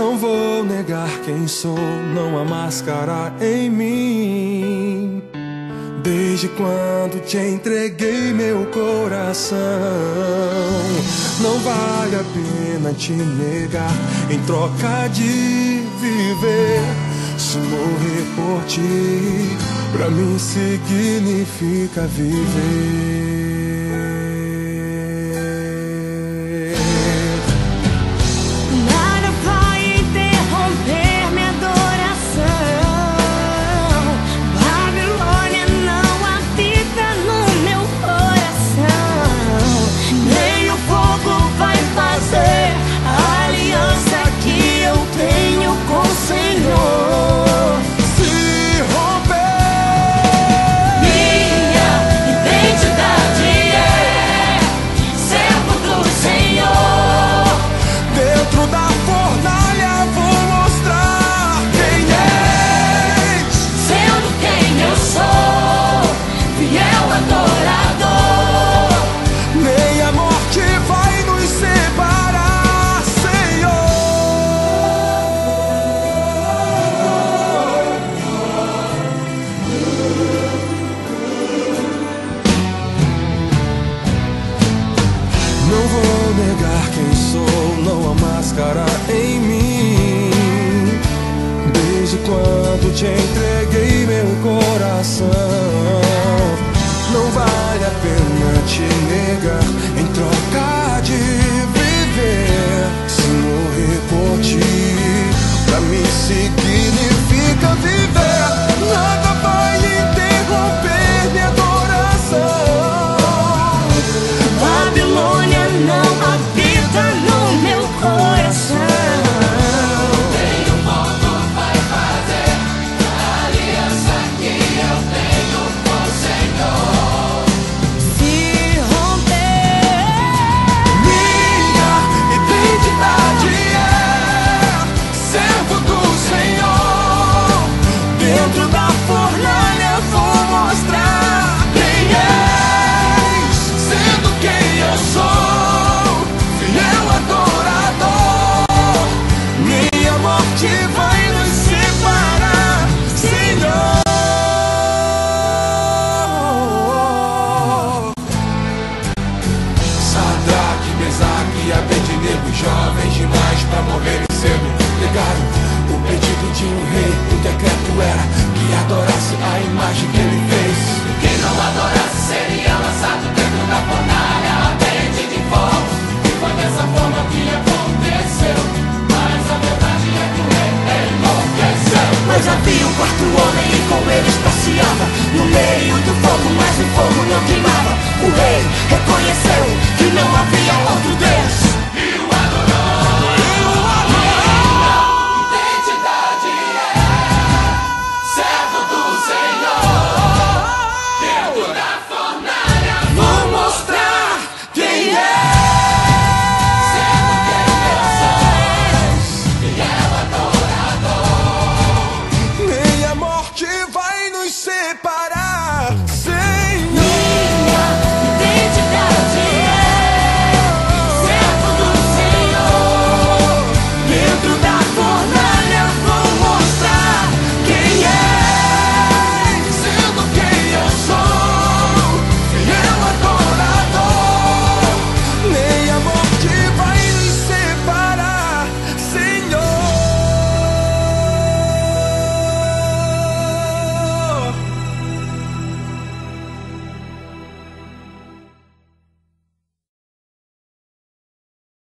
Não vou negar quem sou, não há máscara em mim. Desde quando te entreguei meu coração, não vale a pena te negar em troca de viver. Se morrer por ti, pra mim significa viver. Não vou negar quem sou, não há máscara em mim. Desde quando te entreguei meu coração, não vale a pena te negar em troca de viver. Se morrer por ti, pra mim significa viver. Nada vai interromper minha adoração. Babilônia não habita no meu coração. Nenhum modo vai fazer a aliança que eu tenho com o Senhor Se romper, Minha identidade é servo do Senhor. Dentro da fornalha vou mostrar quem és, sendo quem eu sou, fiel adorador. Minha morte vai nos separar, Senhor. Sadraque, Mesaque e Abednego, jovens demais pra morrerem cedo, negaram o pedido de um rei. O decreto era que adorasse a imagem que ele fez. Quem não adorasse seria lançado dentro da fornalha.